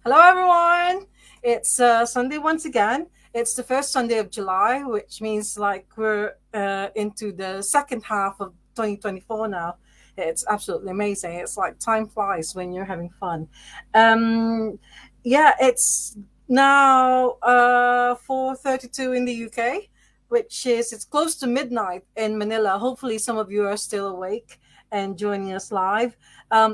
Hello, everyone. It's Sunday once again. It's the first Sunday of July, which means like we're into the second half of 2024 now. It's absolutely amazing. It's like time flies when you're having fun. Um, yeah, it's now 4:32 in the UK, which is it's close to midnight in Manila. Hopefully, some of you are still awake and joining us live.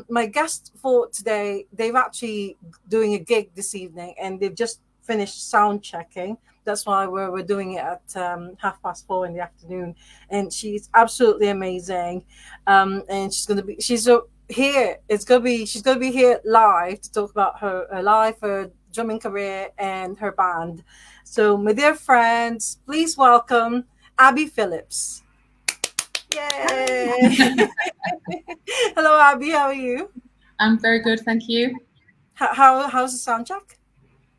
My guest for today, they've actually doing a gig this evening and they've just finished sound checking. That's why we're doing it at 4:30 in the afternoon. And she's absolutely amazing. And here. She's gonna be here live to talk about her life, her drumming career, and her band. So, my dear friends, please welcome Abbi Phillips. Yay! Hello, Abby. How are you? I'm very good, thank you. How's the sound check?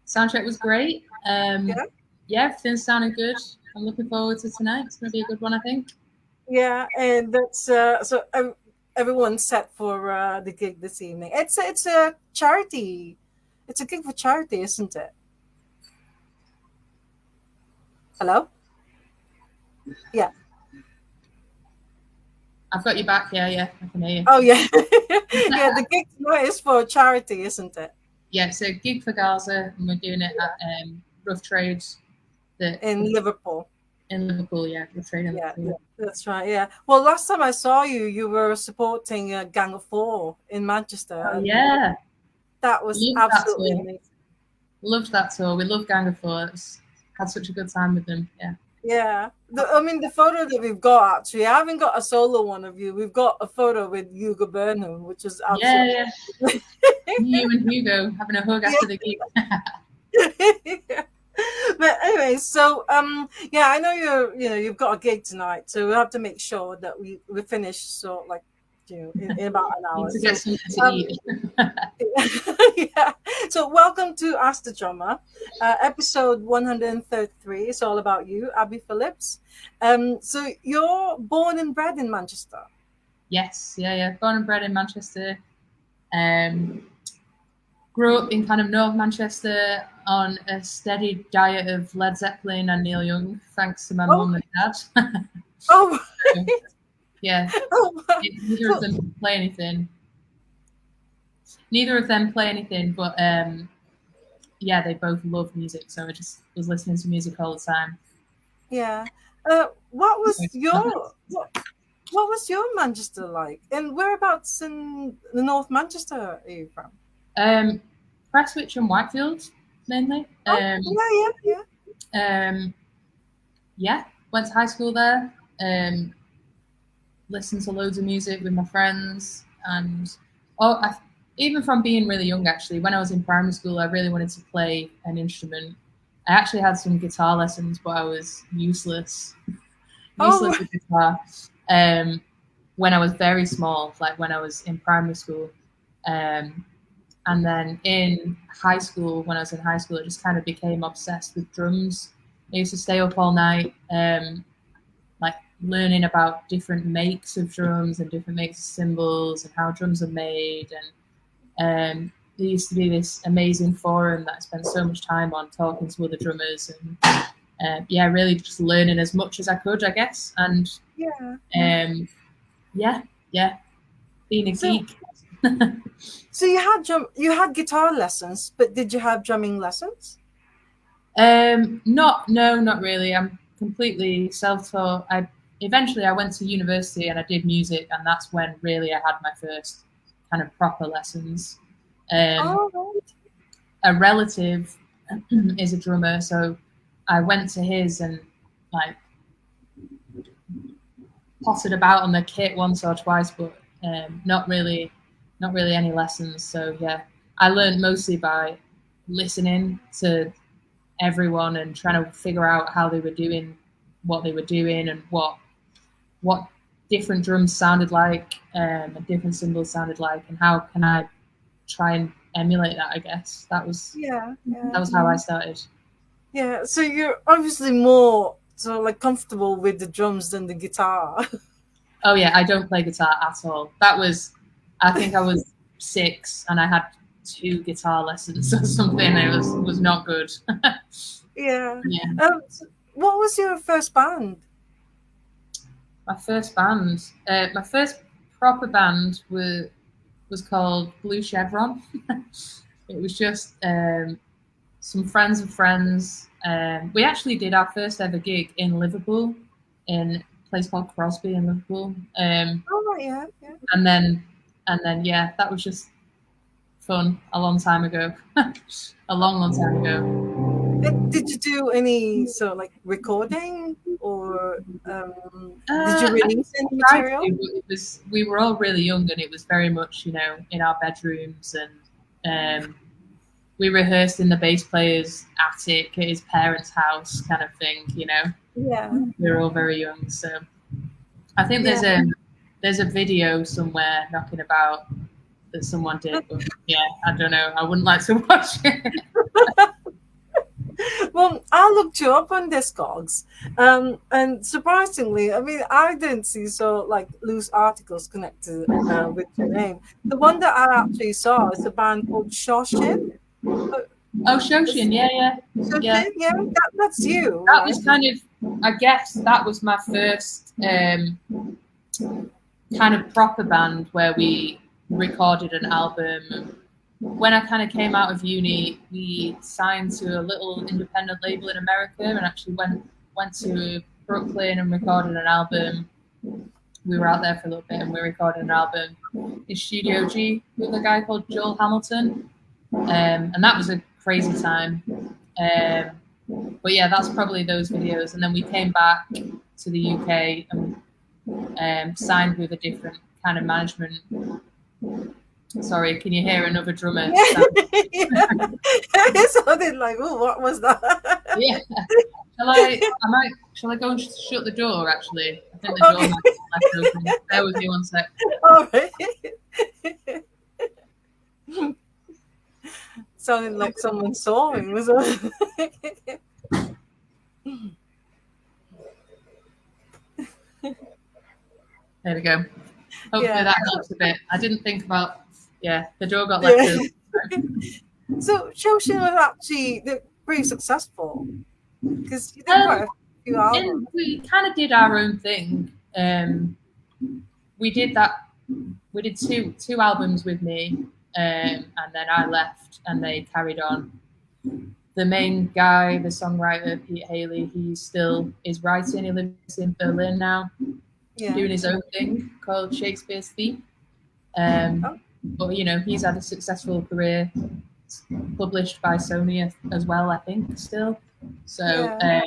Soundtrack was great. Yeah. Yeah, everything's sounding good. I'm looking forward to tonight. It's going to be a good one, I think. Yeah, and that's everyone's set for the gig this evening. It's a charity. It's a gig for charity, isn't it? Hello. Yeah. I've got you back. Yeah, I can hear you. Oh yeah. Yeah. The gig tonight is for charity, isn't it? Yeah, it's a gig for Gaza, and we're doing it at Rough Trades In Liverpool. in Liverpool. Yeah, Rough Trade in Yeah, Liverpool. that's right. Yeah. Well, last time I saw you, you were supporting Gang of Four in Manchester. Oh, yeah. That was Loved that absolutely tour. amazing. Loved that tour. We love Gang of Four. Had such a good time with them. Yeah. Yeah. The photo that we've got actually, I haven't got a solo one of you. We've got a photo with Hugo Burnham, which is absolutely. Yeah. You and Hugo having a hug after the gig. Yeah. But anyway, so yeah, I know you've got a gig tonight, so we have to make sure that we finish so like in about an hour. Need to get something to eat. Yeah. So welcome to Ask the Drummer, episode 133. It's all about you, Abbi Phillips. So you're born and bred in Manchester. Yes, yeah. Born and bred in Manchester. Grew up in kind of North Manchester on a steady diet of Led Zeppelin and Neil Young, thanks to my mum and dad. Oh, yeah. oh, Neither of them play anything. But yeah, they both love music, so I just was listening to music all the time. Yeah. What was your Manchester like? And whereabouts in the North Manchester are you from? Prestwich and Whitefield, mainly. Yeah. Went to high school there. Listened to loads of music with my friends, and even from being really young, actually, when I was in primary school, I really wanted to play an instrument. I actually had some guitar lessons, but I was useless with guitar. When I was very small, like when I was in primary school. And then in high school, when I was in high school, I just kind of became obsessed with drums. I used to stay up all night, like learning about different makes of drums and different makes of cymbals and how drums are made. And there used to be this amazing forum that I spent so much time on talking to other drummers and really just learning as much as I could, I guess. And being a geek. So you had guitar lessons, but did you have drumming lessons? Not really. I'm completely self-taught. Eventually I went to university and I did music, and that's when really I had my first kind of proper lessons. A relative is a drummer, so I went to his and like potted about on the kit once or twice, but not really any lessons. So yeah, I learned mostly by listening to everyone and trying to figure out how they were doing what they were doing and what different drums sounded like and different cymbals sounded like, and how can I try and emulate that. I guess that was how I started. Yeah, so you're obviously more so like comfortable with the drums than the guitar. Oh yeah, I don't play guitar at all. I think I was 6 and I had 2 guitar lessons or something. It was not good. Yeah. Yeah. What was your first band? My first band, my first proper band was called Blue Chevron. It was just some friends of friends. We actually did our first ever gig in Liverpool, in a place called Crosby in Liverpool. Oh, yeah, yeah. And then yeah, that was just fun a long time ago. A long time ago. Did you do any sort of like recording, or did you I release any tried to. material? We were all really young, and it was very much, in our bedrooms, and we rehearsed in the bass player's attic at his parents' house, kind of thing. Yeah, We were all very young, so I think yeah. there's a video somewhere knocking about that someone did, but yeah, I don't know. I wouldn't like to watch it. Well, I looked you up on Discogs, and surprisingly, I mean, I didn't see so like loose articles connected with your name. The one that I actually saw is a band called Shoshin. Uh, Oh, is- Shoshin, yeah. Shoshin, yeah, that's you, That right? was kind of, I guess, that was my first kind of proper band where we recorded an album. When I kind of came out of uni, we signed to a little independent label in America and actually went to Brooklyn and recorded an album. We were out there for a little bit and we recorded an album in Studio G with a guy called Joel Hamilton. And that was a crazy time. But yeah, that's probably those videos. And then we came back to the UK and signed with a different kind of management. Sorry, can you hear another drummer? Yeah. It sounded like, oh, what was that? Yeah. Shall I go and shut the door, actually? I think the door Okay. might be left open. Bear with me one sec. All right. Sounded like someone sawing. Was it? There we go. Hopefully Yeah. that helps a bit. I didn't think about, the door got left Yeah. open. So Shoshin was actually pretty successful because you did quite a few albums. And we kind of did our own thing. We did that. We did two albums with me, and then I left, and they carried on. The main guy, the songwriter Pete Haley, he still is writing. He lives in Berlin now, Yeah. doing his own thing called Shakespeare's Theme. But he's had a successful career, published by Sony as well, I think, still. So, Yeah.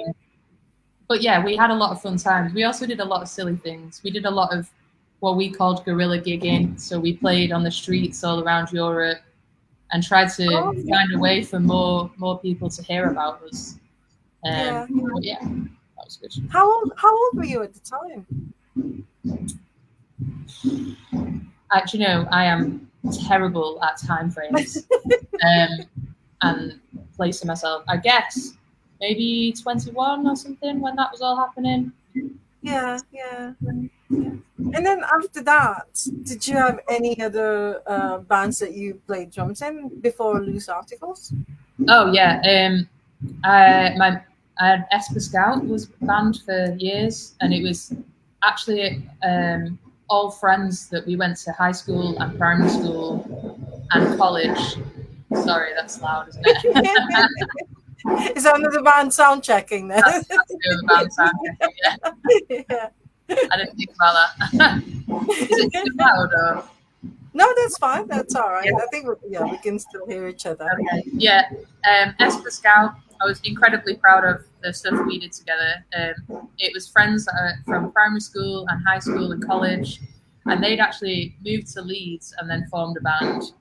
but yeah, we had a lot of fun times. We also did a lot of silly things. We did a lot of what we called guerrilla gigging. So we played on the streets all around Europe and tried to find a way for more people to hear about us. Yeah. But yeah, that was good. How old were you at the time? Actually, I am terrible at time frames and placing myself. I guess maybe 21 or something when that was all happening. Yeah. And then after that, did you have any other bands that you played drums in before Loose Articles? Oh yeah, I had Esper Scout was banned for years, and it was actually all friends that we went to high school and primary school and college. Sorry, that's loud, isn't it? Is that another band sound checking then? That's the band sound checking, Yeah. I didn't think about that. Is it too loud or? No, that's fine. That's all right. I think we can still hear each other. Okay. Yeah. Esper Scout, I was incredibly proud of the stuff we did together. It was friends from primary school and high school and college, and they'd actually moved to Leeds and then formed a band.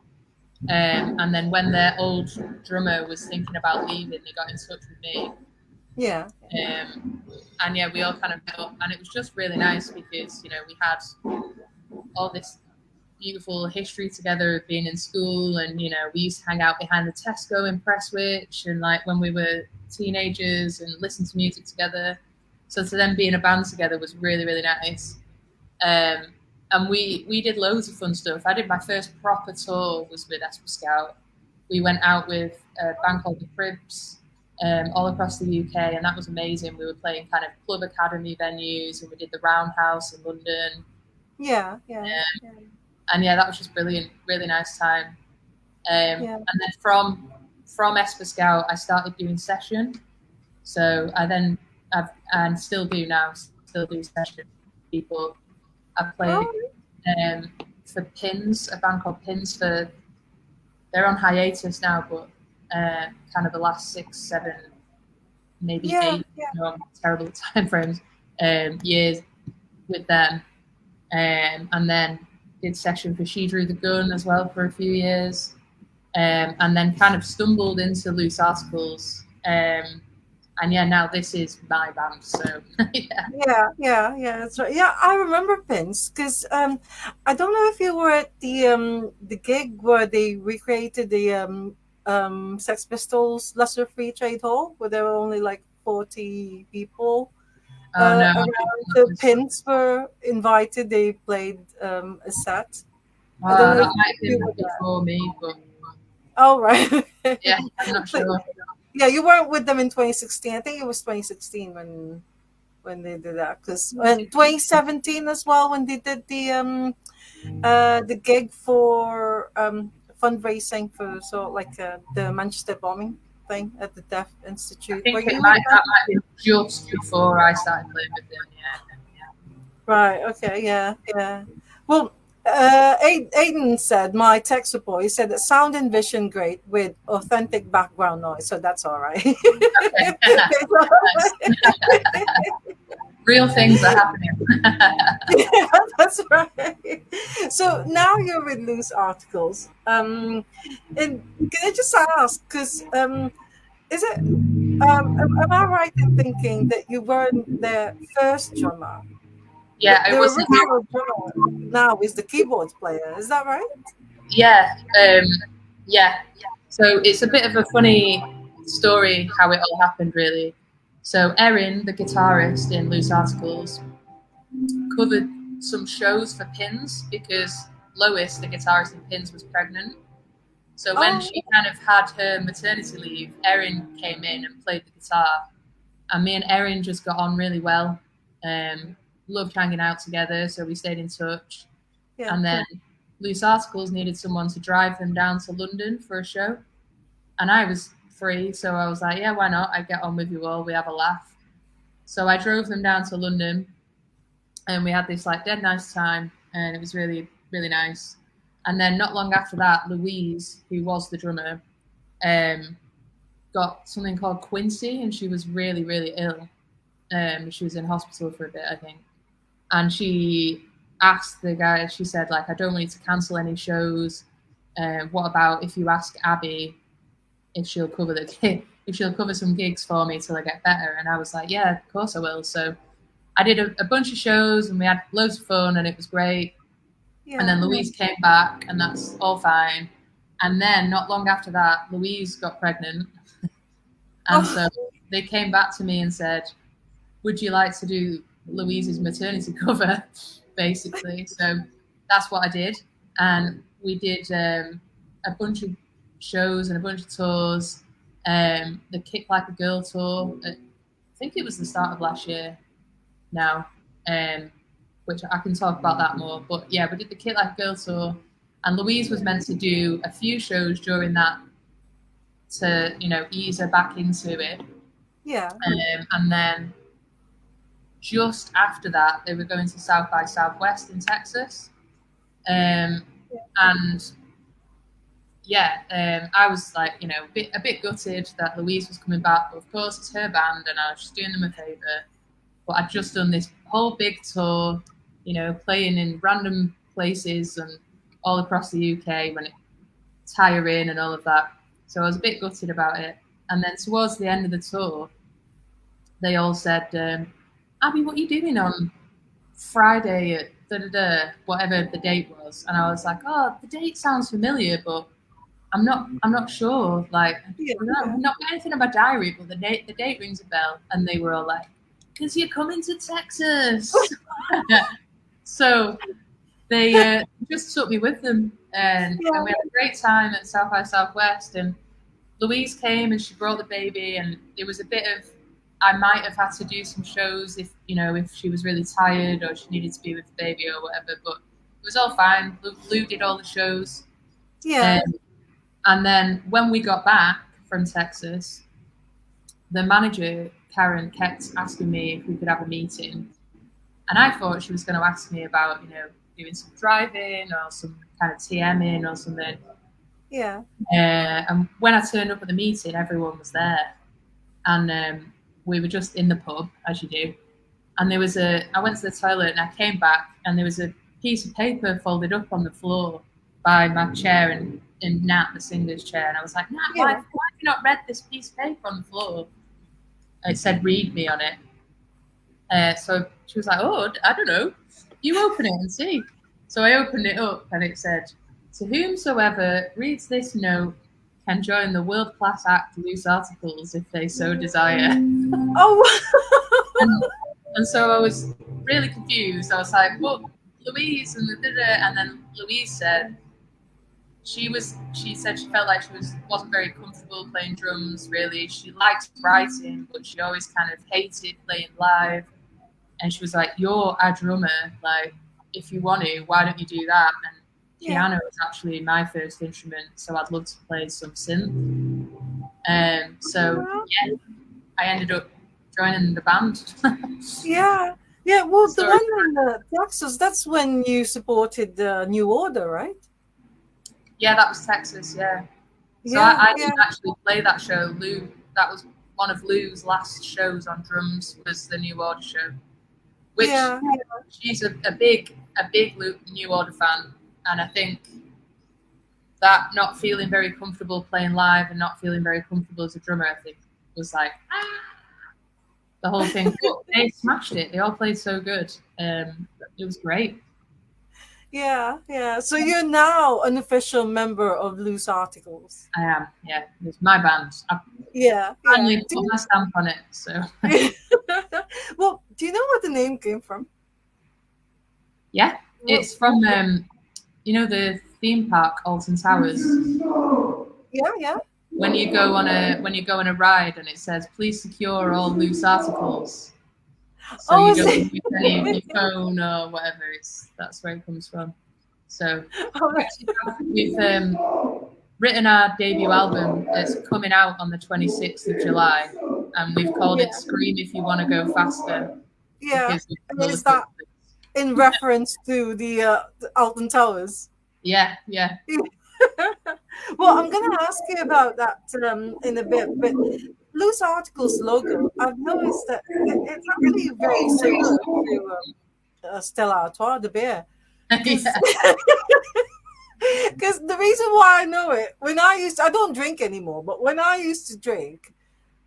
And then when their old drummer was thinking about leaving, they got in touch with me. Yeah. And yeah, we all kind of met up, and it was just really nice because we had all this beautiful history together of being in school, and we used to hang out behind the Tesco in Prestwich, and like when we were teenagers, and listen to music together. So to then be in a band together was really, really nice. And we did loads of fun stuff. I did my first proper tour was with Esper Scout. we went out with a band called the Cribs all across the UK, and that was amazing. We were playing kind of club academy venues, and we did the Roundhouse in London. Yeah, yeah, yeah, And yeah, that was just brilliant, really nice time. yeah. And then from Esper Scout, I started doing session. So I then and still do now, still do session with people. I've played Oh, um, for Pins, a band called Pins. For they're on hiatus now, but kind of the last 6, 7, maybe yeah, 8, yeah. terrible time frames, years with them, and then did session for She Drew the Gun as well for a few years, and then kind of stumbled into Loose Articles. And yeah, now this is my band. So yeah. Yeah, yeah, yeah, that's right. Yeah, I remember Pins because I don't know if you were at the gig where they recreated the Sex Pistols Lesser Free Trade Hall, where there were only like 40 people Oh no, around. The Pins were invited. They played a set. I don't know that if might have you been were there. before me, but Oh, right. yeah, I'm not But sure. yeah, you weren't with them in 2016. I think it was 2016 when they did that, because in 2017 as well, when they did the gig for fundraising for like the Manchester bombing thing at the Deaf I Institute. Were think you with them? that might be just before I started playing with them. Yeah. Right. Okay. Yeah. Yeah. Well, Aiden said, my tech support, he said that sound and vision great with authentic background noise, so that's all right. Okay. Nice. Real things are happening. Yeah, that's right. So now you're with Loose Articles. And can I just ask, because is it am I right in thinking that you weren't their first drummer? Yeah, I Their wasn't. original drummer now is the keyboards player. Is that right? Yeah, yeah. So it's a bit of a funny story how it all happened, really. So Erin, the guitarist in Loose Articles, covered some shows for Pins because Lois, the guitarist in Pins, was pregnant. So when Oh, she kind of had her maternity leave, Erin came in and played the guitar, and me and Erin just got on really well. Um, Loved hanging out together, so we stayed in touch. yeah. And then Loose Articles needed someone to drive them down to London for a show, and I was free, so I was like, yeah, why not? I get on with you all. We have a laugh. So I drove them down to London, and we had this like dead nice time, and it was really really nice. And then not long after that, Louise, who was the drummer, um, got something called Quincy, and she was really really ill. She was in hospital for a bit, I think, and she asked the guy. She said like, I don't want you to cancel any shows. What about if you ask Abby if she'll cover the gig, if she'll cover some gigs for me till I get better? And I was like, yeah, of course I will. So I did a bunch of shows, and we had loads of fun, and it was great. And Yeah. then Louise came back, and that's all fine. And then not long after that, Louise got pregnant, and Oh, so they came back to me and said, would you like to do Louise's maternity cover, basically? So that's what I did. And we did a bunch of shows and a bunch of tours. The Kick Like a Girl tour, I think it was the start of last year now, um, which I can talk about that more. But yeah, we did the Kick Like a Girl tour, and Louise was meant to do a few shows during that to, ease her back into it. yeah. And then just after that, they were going to South by Southwest in Texas. And yeah, I was like, a bit gutted that Louise was coming back, but of course it's her band, and I was just doing them a favor. But I'd just done this whole big tour, playing in random places and all across the UK when it's tiring and all of that. So I was a bit gutted about it. And then towards the end of the tour, they all said, Abby, what are you doing on Friday at whatever the date was? And I was like, oh, the date sounds familiar, but I'm not sure. Like, Yeah. I've not got anything in my diary, but the date rings a bell. And they were all like, because you're coming to Texas. So They just took me with them, and we had a great time at South by Southwest. And Louise came and she brought the baby, and it was a bit of, I might have had to do some shows if if she was really tired or she needed to be with the baby or whatever. But it was all fine. Lou did all the shows, Yeah. um, and then when we got back from Texas, the manager Karen kept asking me if we could have a meeting, and I thought she was going to ask me about doing some driving or some kind of TMing or something. Yeah. And when I turned up at the meeting, everyone was there, and we were just in the pub as you do. And I went to the toilet and I came back, and there was a piece of paper folded up on the floor by my chair and in Nat, the singer's chair. And I was like, Nat, why Yeah. have you not read this piece of paper on the floor? And it said, read me on it. So she was like, oh, I don't know. You open it and see. So I opened it up and it said, to whomsoever reads this note can join the world-class act Loose Articles if they so desire. Oh. And so I was really confused. I was like, well, Louise and then Louise said she said she felt like wasn't very comfortable playing drums, really. She liked writing, but she always kind of hated playing live. And she was like, you're a drummer, like if you want to, why don't you do that? And piano is actually my first instrument, so I'd love to play some synth. So yeah, I ended up joining the band. Yeah. Yeah. Well, the So one in Texas, that's when you supported the New Order, right? yeah, that was Texas, yeah. So Yeah. I Yeah. didn't actually play that show. Lou, that was one of Lou's last shows on drums, was the New Order show, which Yeah. she's a big New Order fan, and I think that not feeling very comfortable playing live and not feeling very comfortable as a drummer, I think was like the whole thing. But they smashed it. They all played so good. It was great. Yeah. Yeah. So you're now an official member of Loose Articles. I am. Yeah, it's my band. I Yeah. finally Yeah. put my stamp on it. So Well, do you know where the name came from? yeah, it's from the theme park Alton Towers. Yeah. Yeah. When you go on a ride and it says please secure all loose articles, so Oh, you is don't it? use any of your phone or whatever. That's where it comes from. So Oh, we've written our debut album. It's coming out on the 26th of July, and we've called yeah. it Scream If You Want to Go Faster, Yeah. because And we'll is have that in reference to the Alton Towers? yeah. Well, I'm going to ask you about that in a bit, but Loose Articles logo, I've noticed that it's actually very similar to Stella Artois, the beer. Because Yeah. the reason why I know it, I don't drink anymore, but when I used to drink,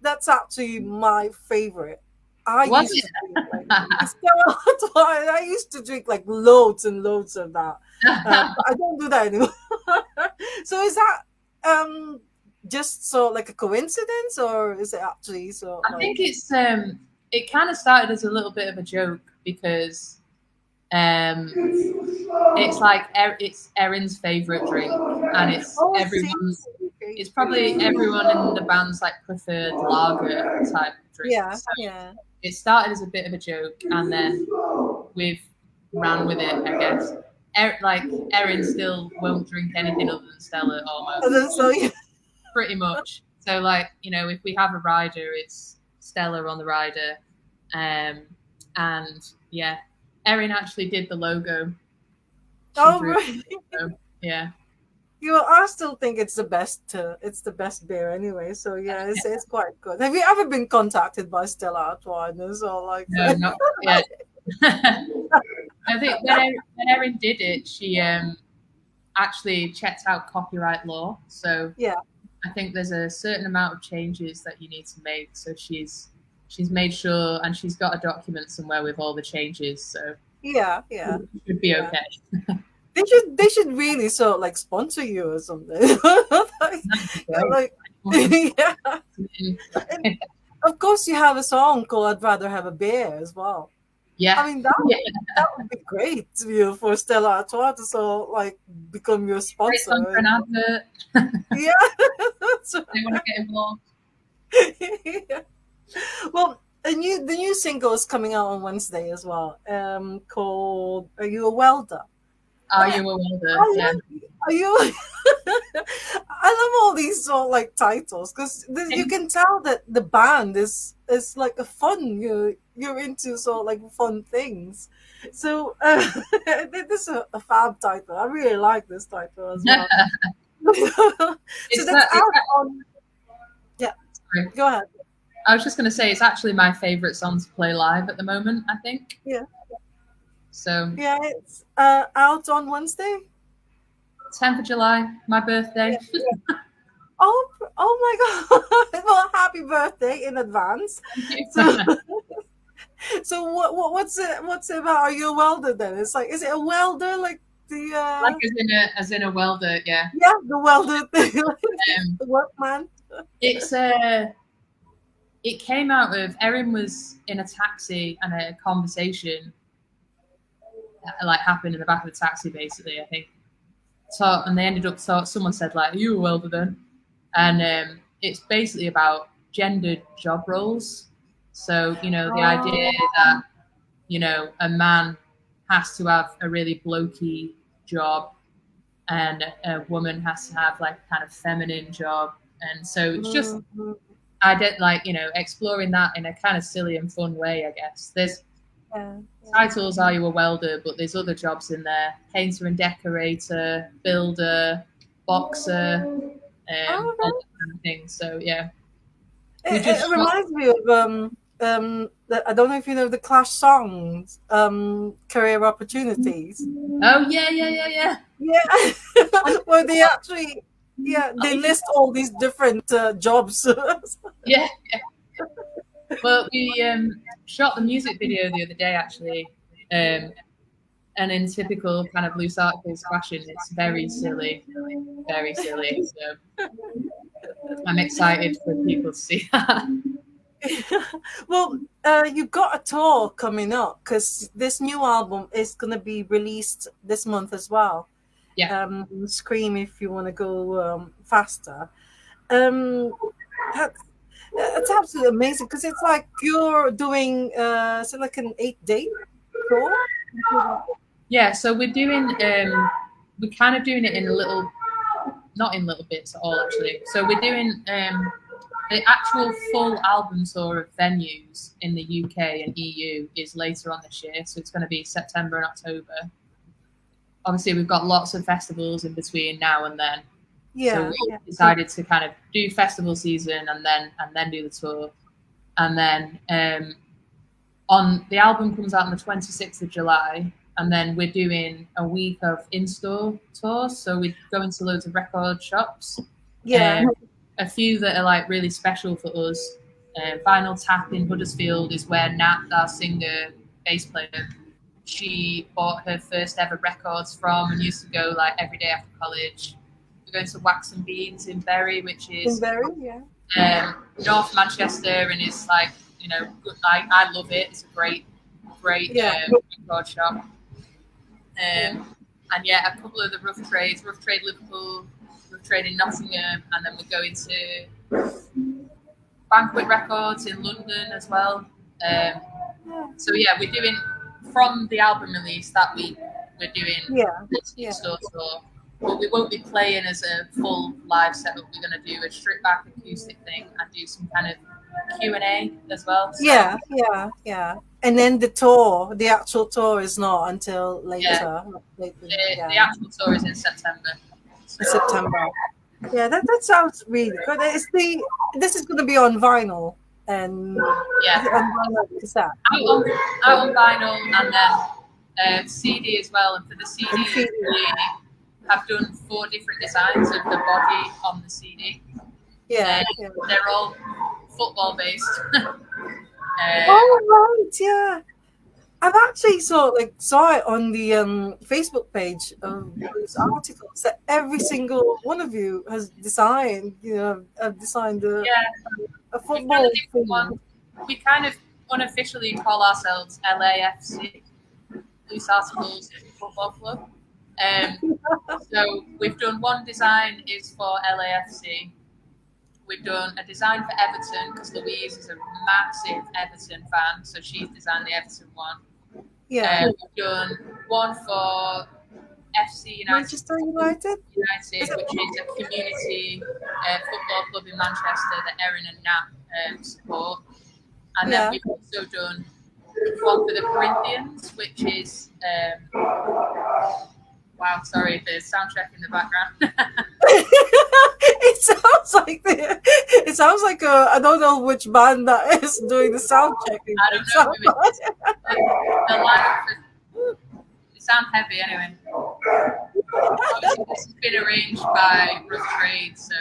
that's actually my favorite. I Was used it? to drink like Stella Artois, I used to drink like loads and loads of that. But I don't do that anymore. So is that just so like a coincidence, or is it actually so I like? think it kind of started as a little bit of a joke because it's like it's Erin's favorite drink, and Oh, I see. everyone's Okay. it's probably everyone in the band's like preferred lager type drink. Yeah, So yeah. it started as a bit of a joke, and then we've ran with it, I guess. Like Erin still won't drink anything other than Stella And then, almost, so yeah, pretty much. So like if we have a rider, it's Stella on the rider, and yeah, Erin actually did the logo. She oh drew right. the logo. Yeah. I still think it's the best. It's the best beer anyway. So yeah, it's quite good. Have you ever been contacted by Stella Artois or like? No, not yet. I think when Erin did it, she actually checked out copyright law. So Yeah, I think there's a certain amount of changes that you need to make. So she's made sure, and she's got a document somewhere with all the changes. So yeah, it should be yeah. okay. They should really like sponsor you or something. Like, yeah. And of course, you have a song called "I'd Rather Have a Beer" as well. Yeah, I mean, that would be great, for Stella Artois to like become your great song sponsor. for an advert. Yeah, that's They want to get involved. right. Well, the new single is coming out on Wednesday as well. Called "Are You a Welder?" Are And you a welder? I Yeah. like. Are you? I love all these like titles because you can tell that the band is like a fun. You're into like fun things. So this is a fab title. I really like this title as well. So It's that's that. out on. Yeah, Sorry. go ahead. I was just going to say it's actually my favorite song to play live at the moment. I think Yeah, so. yeah, it's out on Wednesday. 10th of July, my birthday. Yeah. Oh, oh my God! Well, happy birthday in advance. Thank you. So, so what's it about? Are you a welder then? It's like, is it a welder like the Like as in a welder. Yeah. yeah, the welder thing, Um, the workman? it's it came out of Erin was in a taxi and a conversation like happened in the back of the taxi basically. I think. So and they ended up. So someone said like, "Are you a welder then?" And it's basically about gendered job roles. So the idea Oh, that a man has to have a really blokey job and a woman has to have like a kind of feminine job. And so it's just, mhm. I did like, exploring that in a kind of silly and fun way, I guess. There's Yeah, yeah. titles, Are You a Welder? But there's other jobs in there painter and decorator, builder, boxer, Oh, all okay. that kind of thing. So, yeah, we It just got, reminds me of I don't know if you know the Clash songs, career opportunities. oh, yeah, yeah, yeah, yeah. Yeah, I where they actually, yeah, they list all these different jobs. yeah, well, we shot the music video the other day, actually. Um, and in typical kind of loose articles fashion, it's very silly, very silly. So I'm excited for people to see that. Well, you've got a tour coming up because this new album is going to be released this month as well. Yeah. Scream if you want to go faster. Um, that's it's absolutely amazing because it's like you're doing so like an 8 day tour. Yeah, so we're kind of doing it in a little, not in little bits at all, actually. So we're doing the actual full album tour of venues in the UK and EU is later on this year. So it's going to be September and October. Obviously, we've got lots of festivals in between now and then. So Yeah, we yeah, decided to kind of do festival season and then do the tour. And then on the album comes out on the 26th of July, and then we're doing a week of in-store tours. So we go into loads of record shops, yeah. a few that are like really special for us. Vinyl Tap in Huddersfield is where Nat, our singer, bass player, she bought her first ever records from and used to go like every day after college. We're going to Wax and Beans in Bury, which In is Berry, yeah, North Manchester, and it's like good. I love it. It's a great yeah. record shop. Yeah. And yeah, a couple of the Rough Trade Liverpool, Rough Trade in Nottingham, and then we're going to Banquet Records in London as well. So yeah, we're doing from the album release that week. We're doing Yeah, this yeah, in-store tour, but we won't be playing as a full live setup. We're going to do a stripped back acoustic thing and do some kind of Q&A as well. So yeah, yeah, yeah. And then the tour, the actual tour is not until yeah, later, the yeah, actual tour is in September. So, in September. Yeah, that sounds really good. This is going to be on vinyl and is yeah, it on vinyl cassette out on vinyl and then CD as well. And for the CD, and CD. we have done 4 different designs of the body on the CD. Yeah, yeah. They're all football based. Oh right, yeah. I've actually saw it on the Facebook page of those articles that every single one of you has designed, have designed Yeah, a we've done a football different thing. one. We kind of unofficially call ourselves LAFC, Loose Articles Football Club. So we've done one design is for LAFC. We've done a design for Everton because Louise is a massive Everton fan, so she's designed the Everton one. Yeah. We've done one for FC Manchester United? United, which is a community football club in Manchester that Erin and Nat support. And then we've also done one for the Corinthians, which is wow, sorry, there's soundtrack in the background. It sounds like I don't know which band that is doing the sound checking. I don't know who it is. The lineup it sounds heavy anyway. Obviously, this has been arranged by Rough Trade, so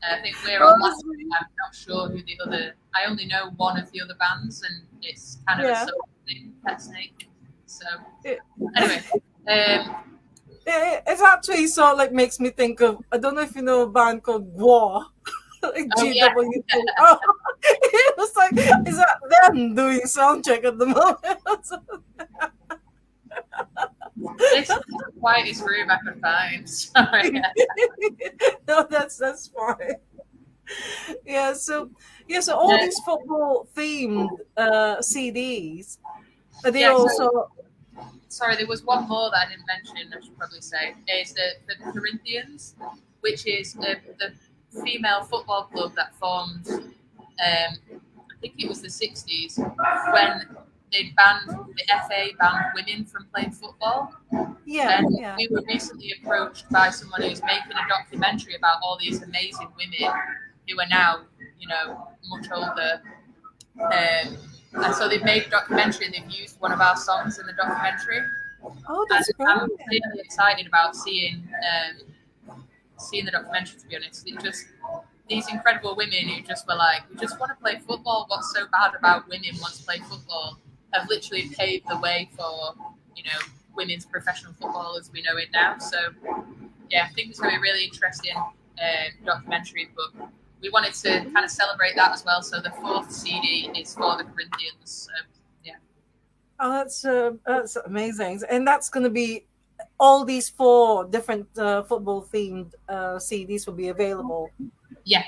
I think we're on last week. I'm not sure who the other. I only know one of the other bands, and it's kind of a solo thing, Pet Snake. So anyway, it's actually sort of like makes me think of, I don't know if you know a band called War. Like GW. Oh, it was like, is that them doing sound check at the moment? This is the quietest room I could find. Sorry. No, that's fine. Yeah, so all these football themed CDs. Are they also? Sorry, there was one more that I didn't mention. I should probably say is the Corinthians, which is the female football club that formed. I think it was the 60s when they the FA banned women from playing football. We were recently approached by someone who's making a documentary about all these amazing women who are now, much older. And so they've made a documentary and they've used one of our songs in the documentary. Oh, that's great. I'm really excited about seeing the documentary, to be honest. It just these incredible women who just were like, we just want to play football. What's so bad about women want to play football? Have literally paved the way for, women's professional football as we know it now. So, yeah, I think it's going to be a really interesting documentary, but we wanted to kind of celebrate that as well. So the 4th CD is for the Corinthians. So, yeah. Oh, that's amazing. And that's going to be all these 4 different football themed CDs will be available. Yeah.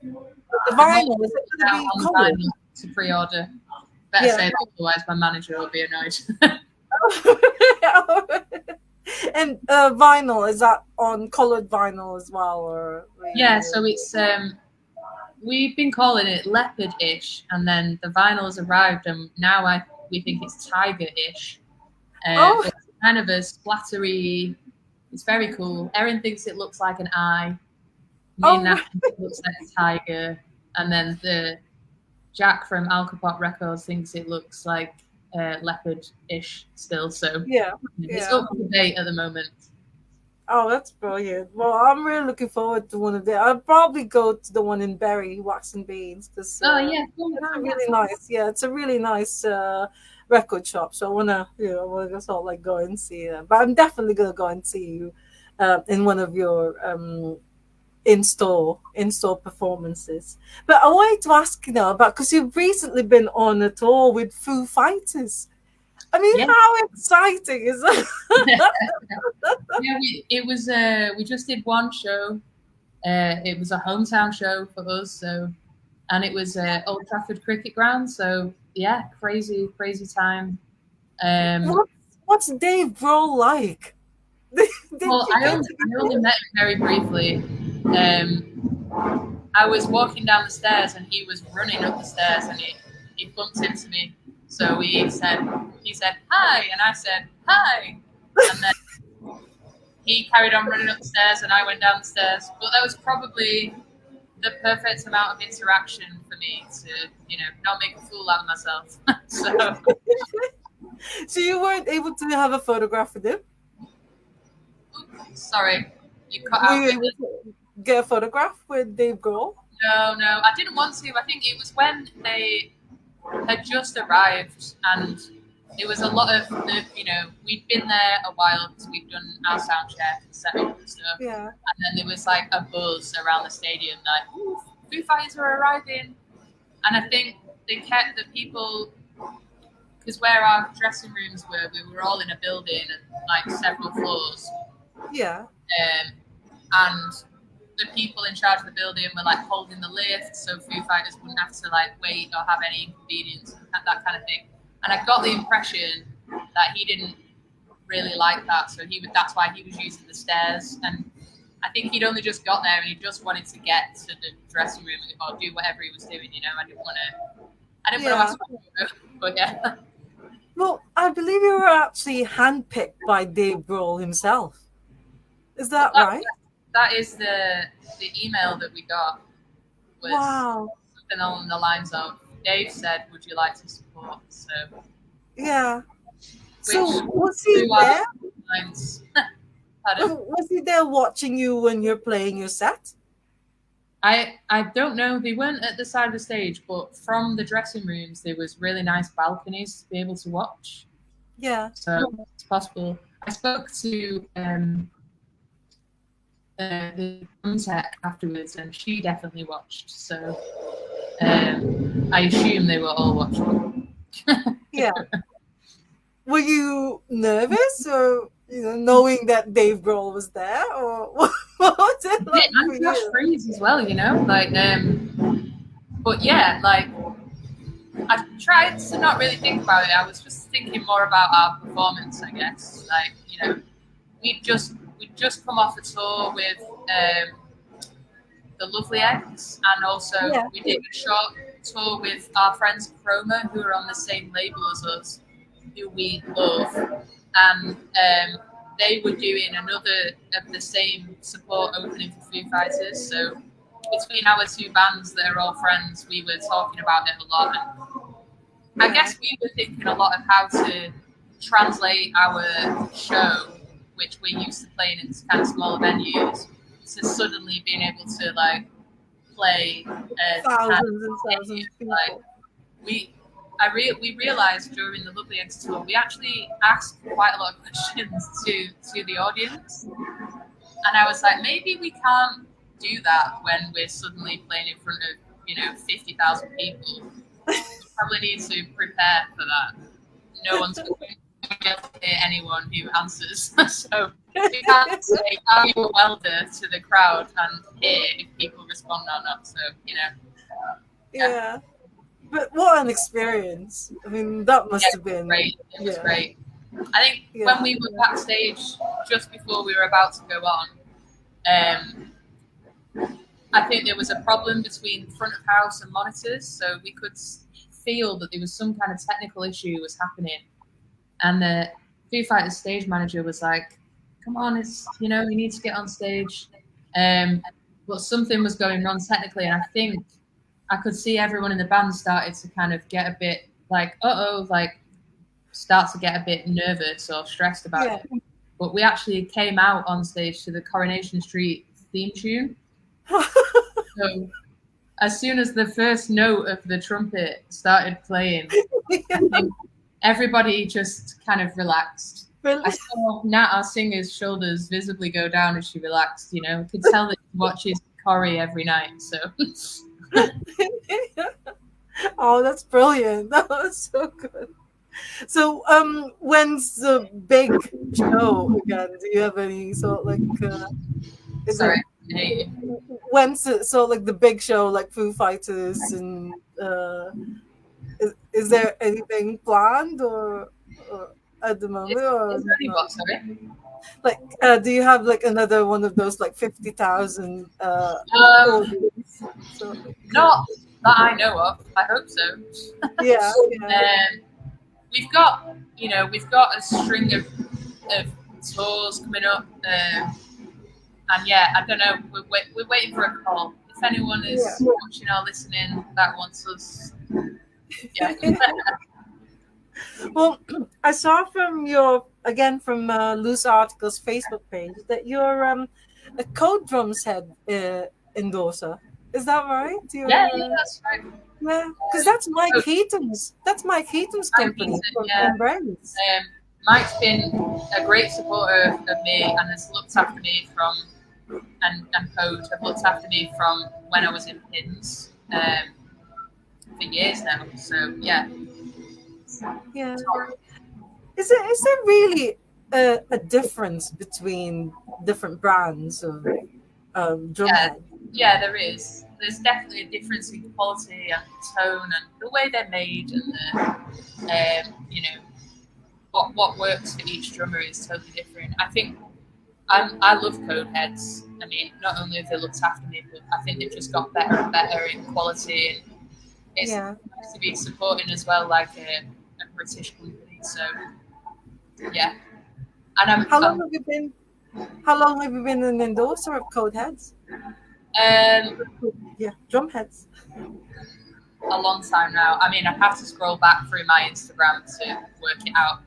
The vinyl, is it going to be colored? To pre-order. Better say that, otherwise my manager will be annoyed. And vinyl, is that on colored vinyl as well, or? Yeah, so it's we've been calling it leopard-ish, and then the vinyl has arrived, and now we think it's tiger-ish. It's kind of a splattery. It's very cool. Erin thinks it looks like an eye. Me and Nat think it looks like a tiger, and then the Jack from Al Capot Records thinks it looks like leopard-ish still. So it's up for debate at the moment. Oh, that's brilliant. Well, I'm really looking forward to one of them. I'll probably go to the one in Bury, Wax and Beans. Cause, it's really nice. Yeah, it's a really nice record shop. So I want to, just all like go and see it. But I'm definitely going to go and see you in one of your in-store performances. But I wanted to ask, about, because you've recently been on a tour with Foo Fighters. I mean, how exciting is that? It was. We just did one show. It was a hometown show for us. So, and it was Old Trafford Cricket Ground. So yeah, crazy time. What's Dave Grohl like? I only met him very briefly. I was walking down the stairs and he was running up the stairs and he bumped into me. So he said hi, and I said hi, and then he carried on running up the stairs and I went down the stairs. But that was probably the perfect amount of interaction for me to, not make a fool out of myself. So you weren't able to have a photograph with him? Oops, sorry, you cut out. Were you able to get a photograph with Dave Grohl? No, I didn't want to. I think it was when they had just arrived, and there was a lot of we'd been there a while because we'd done our sound check and set up and stuff. Yeah. And then there was like a buzz around the stadium, like, "Ooh, Foo Fighters are arriving," and I think they kept the people, because where our dressing rooms were, we were all in a building and like several floors, Yeah. and the people in charge of the building were like holding the lift, so Foo Fighters wouldn't have to like wait or have any inconvenience and that kind of thing. And I got the impression that he didn't really like that, so that's why he was using the stairs. And I think he'd only just got there and he just wanted to get to the dressing room or do whatever he was doing. I didn't want to Yeah. ask him, but yeah. Well, I believe you were actually handpicked by Dave Grohl himself. Is that right? That is the email that we got, was Wow. something along the lines of, Dave said, "Would you like to support?" So Yeah. which So was he through our there? lines. Pardon? Was he there watching you when you're playing your set? I don't know. They weren't at the side of the stage, but from the dressing rooms, there was really nice balconies to be able to watch. Yeah. So it's possible. I spoke to the drum tech afterwards, and she definitely watched. So I assume they were all watching. Yeah. Were you nervous, or knowing that Dave Grohl was there, or what was it like for And Josh you? Freeze as well, like but yeah, like I tried to not really think about it. I was just thinking more about our performance, I guess. Like, we'd just come off a tour with the Lovely Eggs, and also Yeah. we did a short tour with our friends Chroma, who are on the same label as us, who we love, and they were doing another of the same support opening for Foo Fighters. So between our two bands that are all friends, we were talking about it a lot. And I guess we were thinking a lot of how to translate our show, which we're used to playing in kind of smaller venues, to suddenly being able to like play Thousands and thousands of people. like we realized during the Lovely Eggs tour, we actually asked quite a lot of questions to the audience, and I was like, maybe we can't do that when we're suddenly playing in front of 50,000 people. We probably need to prepare for that. No one's going to be able to hear anyone who answers, so we can't say "Are you a welder?" to the crowd and hear if people respond or not. So Yeah. But what an experience! I mean, that must have been great. It was yeah. great. I think when we were backstage, just before we were about to go on, I think there was a problem between front of house and monitors, so we could feel that there was some kind of technical issue was happening, and the Foo Fighters stage manager was like, "Come on, it's you need to get on stage," but something was going wrong technically, and I think I could see everyone in the band started to kind of get a bit like, start to get a bit nervous or stressed about it. But we actually came out on stage to the Coronation Street theme tune. So as soon as the first note of the trumpet started playing, I think everybody just kind of relaxed. I saw Nat, our singer's shoulders visibly go down as she relaxed. You could tell that she watches Corey every night. So. Oh, that's brilliant. That was so good. So, when's the big show again? Do you have any sort of like? Sorry. When's like the big show, like Foo Fighters, and is there anything planned or at the moment? Or what, sorry? Like, do you have like another one of those like 50,000? Not that I know of. I hope so. Yeah. We've got a string of tours coming up, and yeah, I don't know. We're waiting for a call. If anyone is watching or listening that wants us, yeah. Well, I saw from from Loose Articles Facebook page that you're a Code Drums head endorser. Is that right? Yeah, that's right. Yeah, because that's Mike Heaton's. That's Mike Heaton's company. Brands. Mike's been a great supporter of me and has looked after me and Code have looked after me from when I was in Pins for years now. So yeah, Yeah. Is there really a difference between different brands of yeah, drumhead? yeah. There is. There's definitely a difference in quality and tone and the way they're made and you know what works for each drummer is totally different. I think I love code heads. I mean, not only have they looked after me, but I think they've just got better and better in quality, and it's Yeah. nice to be supporting as well, like a British company. So yeah, and How long have you been? How long have you been an endorser of code heads? um, Yeah, drum heads. a long time now. I mean, I have to scroll back through my Instagram to work it out.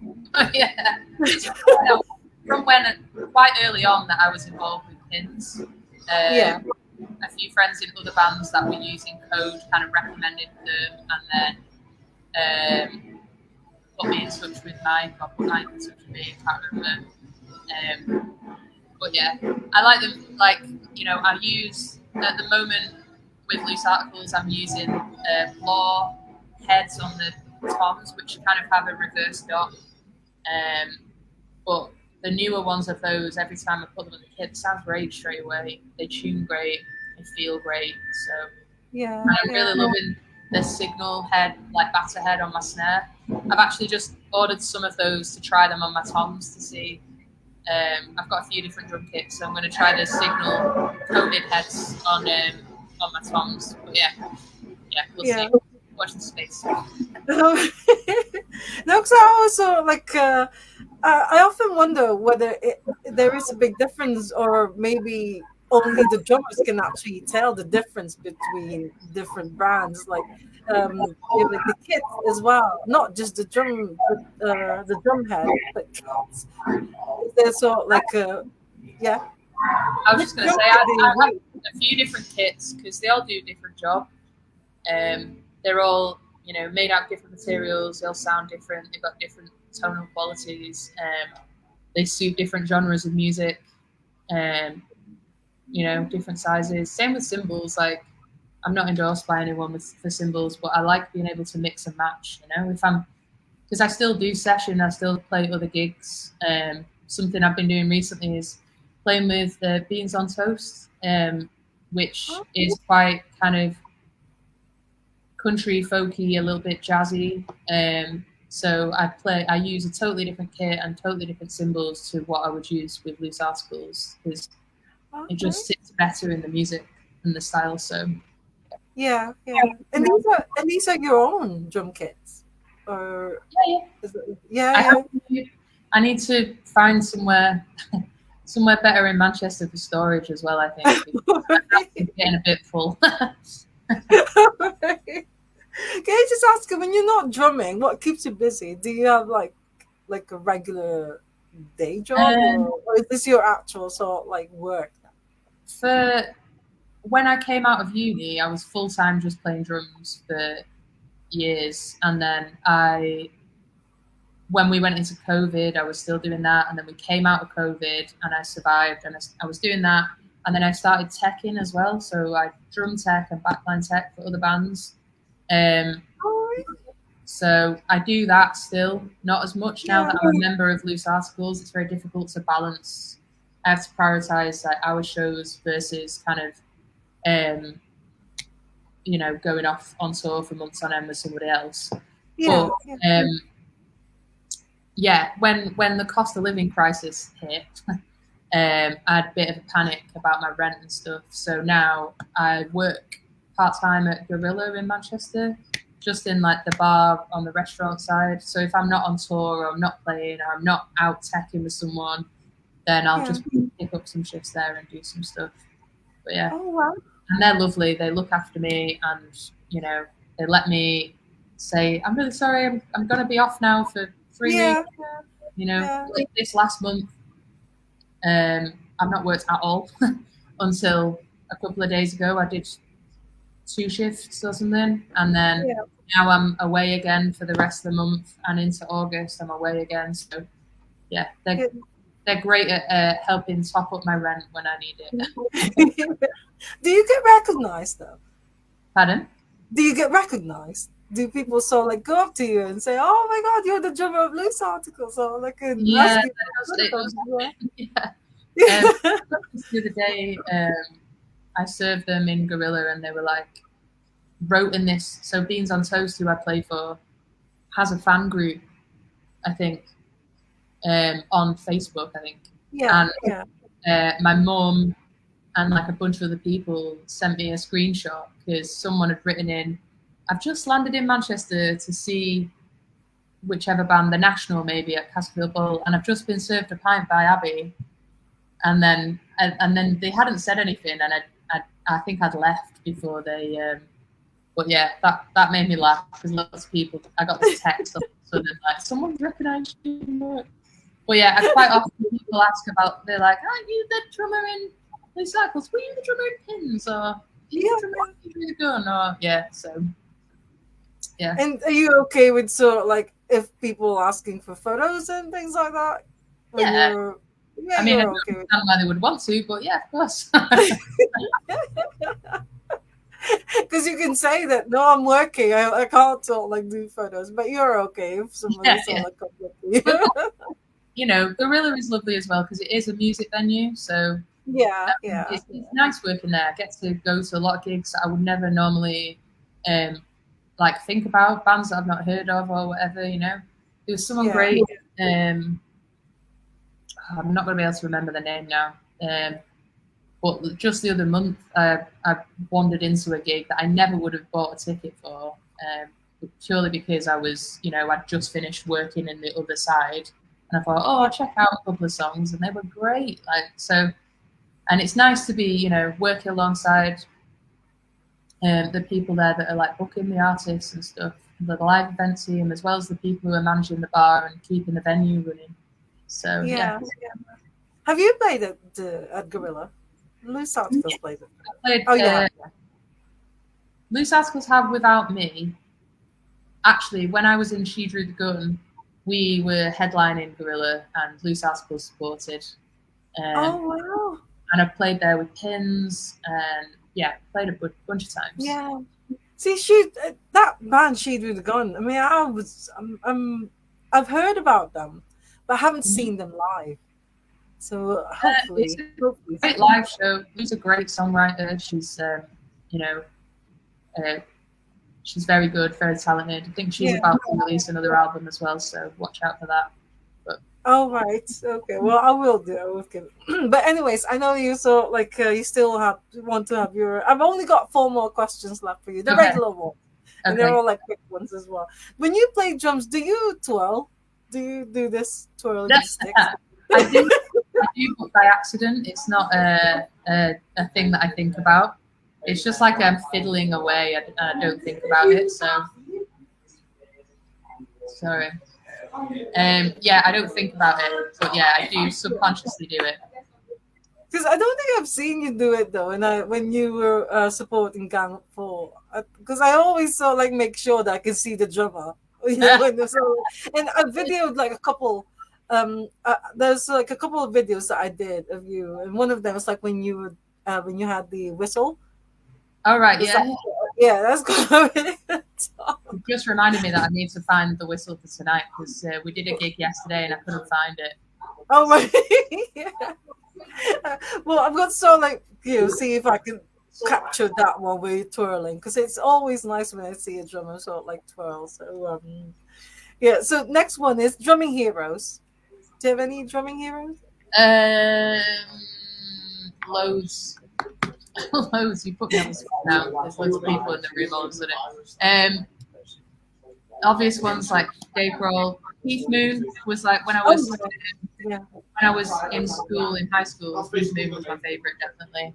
Yeah, it's from when quite early on that I was involved with pins. Yeah. A few friends in other bands that were using code kind of recommended them, and then put me in touch with Mike, or put Mike in touch with me. I can't remember. But yeah, I like them. Like, I use at the moment with loose articles, I'm using law heads on the toms, which kind of have a reverse dot. But the newer ones of those, every time I put them on the kit, it sounds great straight away. They tune great, they feel great. So Yeah. I'm Yeah. really loving the signal head, like batter head on my snare. I've actually just ordered some of those to try them on my toms to see. I've got a few different drum kits, so I'm going to try the signal coated heads on my toms. But yeah, we'll Yeah. see. Watch the space. No, because I also like. I often wonder whether there is a big difference, or maybe only the drummers can actually tell the difference between different brands, like the kit as well, not just the drum head, but kits. Is there sort of like yeah? I was Which just going to drum say kit do I you have use? a few different kits because they all do a different job. They're all made out of different materials. They all sound different. They've got different tonal qualities. They suit different genres of music. Um, different sizes. Same with cymbals. Like, I'm not endorsed by anyone for cymbals, but I like being able to mix and match. If I'm because I still do session, I still play other gigs. Something I've been doing recently is playing with Beans on Toast, which is quite kind of country folky, a little bit jazzy. So I use a totally different kit and totally different cymbals to what I would use with loose articles because it Okay. just sits better in the music and the style. So Yeah, yeah. And these are your own drum kits, or yeah, is it, yeah, I yeah. hope I need to find somewhere better in Manchester for storage as well. I think it's getting a bit full. Can I just ask you, when you're not drumming, what keeps you busy? Do you have like a regular day job, um, or is this your actual sort of like work? for when I came out of uni, I was full time just playing drums for years, and then when we went into COVID, I was still doing that, and then we came out of COVID, and I survived, and I was doing that, and then I started teching as well. So I drum tech and backline tech for other bands. Um, Oh, so I do that still, not as much now yeah, that I'm a member of Loose Articles. It's very difficult to balance. I have to prioritize like our shows versus kind of um, going off on tour for months on end with somebody else. yeah, But yeah, yeah, when the cost of living crisis hit, I had a bit of a panic about my rent and stuff. So now I work part time at Gorilla in Manchester, just in like the bar on the restaurant side. So if I'm not on tour or I'm not playing or I'm not out teching with someone, then I'll yeah. just pick up some shifts there and do some stuff. But yeah, Oh wow. and they're lovely. They look after me, and they let me say, "I'm really sorry. I'm going to be off now for 3 weeks." Yeah, yeah, Like this last month, I've not worked at all until a couple of days ago. I did 2 shifts or something, and then yeah. now I'm away again for the rest of the month, and into August I'm away again. So yeah, Yeah. they're great at helping top up my rent when I need it. Do you get recognized though? Pardon? Do you get recognized? Do people so like go up to you and say, "Oh my God, you're the drummer of Loose Articles," or like and Yeah, ask you for it photographs does as well? happen. Yeah. The other day, I served them in Gorilla, and they were like, wrote in this. So Beans on Toast, who I play for, has a fan group, I think, on Facebook, I think, Yeah, and yeah, my mum and like a bunch of other people sent me a screenshot because someone had written in, "I've just landed in Manchester to see whichever band, the National maybe at Castlefield Bowl, and I've just been served a pint by Abby." And then they hadn't said anything, and I think I'd left before they. But yeah, that made me laugh because lots of people. I got this text all of a sudden like someone's recognised you. But yeah, I quite often people ask about. They're like, "Aren't you the drummer in Loose Cycles? Were you the drummer in Pins? Or are you the yeah. drummer in Through the Gun?" Or yeah, so yeah, And are you okay with sort of like if people asking for photos and things like that when yeah. you're yeah I mean, I you're don't okay with understand why they would want to, but yeah, of course. because you can say that no I'm working I can't sort of like do photos but you're okay if somebody Yeah, sort of yeah. like comes up to But you. Gorilla is lovely as well because it is a music venue. So Yeah, yeah, it's nice working there. I get to go to a lot of gigs that I would never normally um, like think about, bands that I've not heard of or whatever. There was someone yeah. great. I'm not going to be able to remember the name now. But just the other month, I wandered into a gig that I never would have bought a ticket for, purely because I'd just finished working in the other side, and I thought, oh, I'll check out a couple of songs, and they were great. And it's nice to be, working alongside the people there that are like booking the artists and stuff, the live event team, as well as the people who are managing the bar and keeping the venue running. So yeah, Yeah. Have you played at Gorilla? Loose Articles played it. I played. Oh, you have. Loose Articles have without me. Actually, when I was in She Drew the Gun, we were headlining Gorilla and Loose Articles supported. Um, Oh wow. and I've played there with Pins and yeah, played a bunch of times. Yeah. See, she that band she drew the gun. I mean, I've heard about them, but I haven't Mhm. seen them live. So It's hopefully, a hopefully great soon. live show. Lou's a great songwriter. You know, uh, she's very good, very talented. I think she's Yeah. about to release another album as well, so watch out for that. But Oh right. Okay. Well, I will do. I will give. But anyways, I know you. So like, you still have want to have your. I've only got four more questions left for you. The okay, regular one, and they're okay. all like quick ones as well. When you play drums, do you twirl? Do you do this twirling of the sticks? I do, I do, but by accident. It's not a thing that I think about. It's just like I'm fiddling away. I don't think about it. So sorry. Yeah, I don't think about it, but yeah, I do subconsciously do it. Because I don't think I've seen you do it though. And when you were supporting Gang Four, because I always sort of like make sure that I can see the drummer. And I videoed like a couple. There's like a couple of videos that I did of you, and one of them was like when you had the whistle. All right, It's like, yeah. yeah, that's good. It just reminded me that I need to find the whistle for tonight because we did a gig yesterday and I couldn't find it. Oh my, yeah. Well, I've got so like see if I can capture that one where you're twirling because it's always nice when I see a drummer sort of like twirl. So yeah. So next one is drumming heroes. Do you have any drumming heroes? Loads, loads. You put me on the spot now. There's loads of people in the room all of a sudden. Obvious ones like Dave Grohl, Keith Moon was like when Yeah. I was in school, in high school. Keith Moon was my favorite, definitely.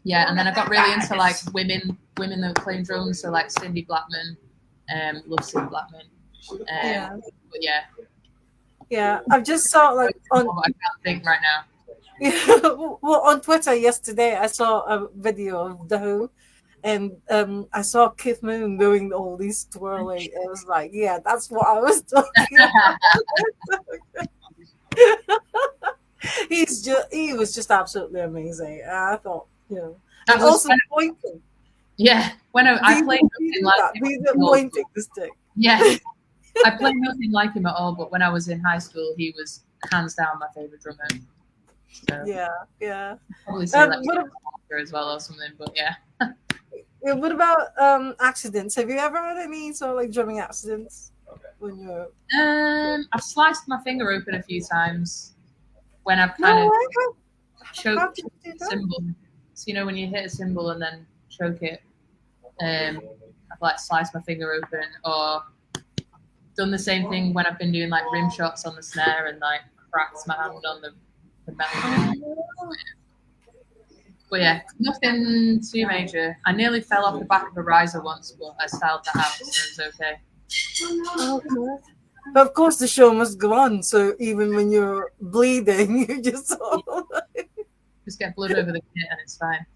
Yeah, and then I got really into like women that were playing drums. So like Cindy Blackman, love Cindy Blackman. Yeah. But yeah, Yeah. I've just saw like on I can't think right now. well on Twitter yesterday I saw a video of The Who and I saw Keith Moon doing all these twirling. It was like, yeah, that's what I was talking about. He was just absolutely amazing. I thought, That and was also pointing. Yeah, when I played nothing like him These at are all. pointing the stick. Yeah, I played nothing like him at all. But when I was in high school, he was hands down my favorite drummer. So Yeah, yeah. probably say that What, as well or something. But yeah. yeah, what about accidents? Have you ever had any sort of like drumming accidents when you're? I've sliced my finger open a few times when I've No kind of way. How choked did you do a that? cymbal. So you know when you hit a cymbal and then choke it, I've like sliced my finger open, or done the same thing when I've been doing like rim shots on the snare and like cracked my hand on the melody. Oh, But yeah, nothing too major. I nearly fell off the back of a riser once, but I styled that out, so it was okay. okay. But of course, the show must go on. So even when you're bleeding, you just Just get blood over the kit and it's fine.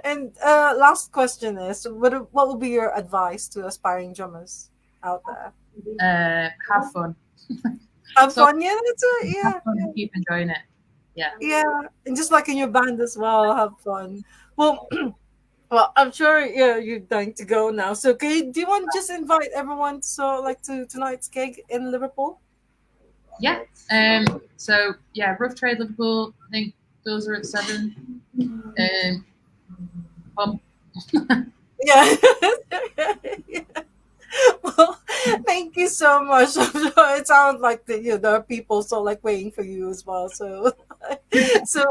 And last question is, what would be your advice to aspiring drummers out there? Have fun. Have So fun, yeah, that's it. have Yeah, fun yeah, and keep enjoying it. Yeah. yeah. And just like in your band as well, have fun. Well, well, I'm sure you're going to go now. So, do you want to just invite everyone to tonight's gig in Liverpool? Yeah. So yeah, Rough Trade Liverpool. I think those are at 7. Come. Yeah. Yeah. Well, thank you so much. I'm sure it sounds like there are people like waiting for you as well. So, so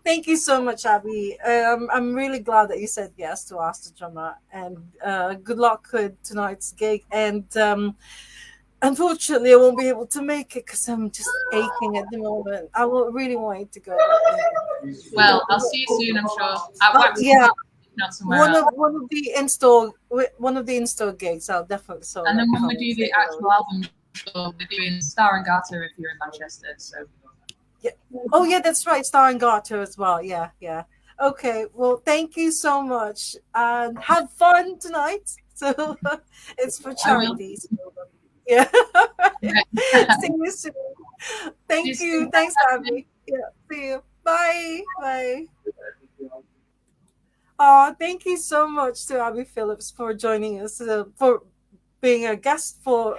thank you so much, Abby. I'm really glad that you said yes to Ask the Drummer, and good luck with tonight's gig. And unfortunately, I won't be able to make it because I'm just aching at the moment. I will really want to go, Well, I'll see you soon. I'm sure at yeah, Waxworks, if not somewhere else. one of the install gigs. I'll definitely And then when come we and do say the hello. actual album tour, we're doing Star and Garter if you're in Manchester. So Yeah. Oh yeah, that's right. Star and Garter as well. Yeah, yeah. Okay. Well, thank you so much, and have fun tonight. So it's for I will. charity. So, yeah. See you soon. See you Thank soon. you. Thanks, Abby. Yeah. See you. Bye. Bye. Thank you so much to Abby Phillips for joining us, for being a guest for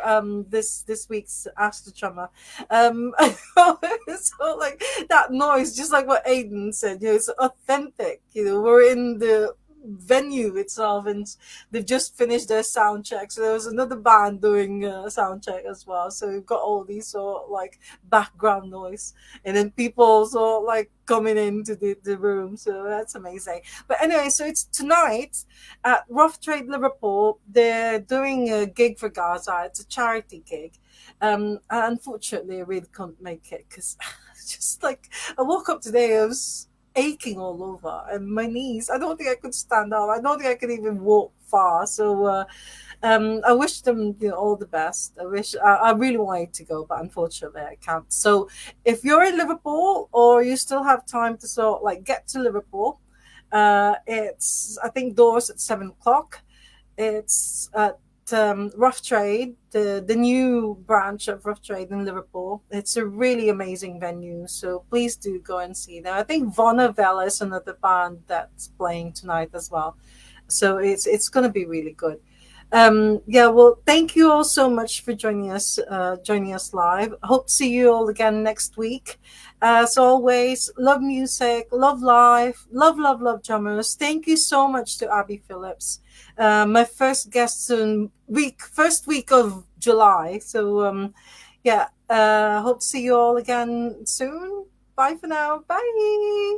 this week's Ask the Drummer. So like that noise, just like what Aiden said, it's authentic. We're in the venue itself, and they've just finished their sound check. So there was another band doing a sound check as well. So we've got all these like background noise, and then people like coming into the room. So that's amazing. But anyway, so it's tonight at Rough Trade Liverpool. They're doing a gig for Gaza. It's a charity gig. Unfortunately, I really couldn't make it because just like I woke up today, I was aching all over, and my knees. I don't think I could stand up. I don't think I could even walk far. So I wish them all the best. I really wanted to go, but unfortunately I can't. So if you're in Liverpool or you still have time to get to Liverpool, it's I think doors at 7 o'clock. It's at Rough Trade, the new branch of Rough Trade in Liverpool. It's a really amazing venue, so please do go and see them. I think Vonavella is another band that's playing tonight as well, so it's going to be really good. Yeah, well, thank you all so much for joining us live. Hope to see you all again next week. As always, love music, love life, love drummers. Thank you so much to Abby Phillips, my first guest in first week of July. So yeah, hope to see you all again soon. Bye for now. Bye.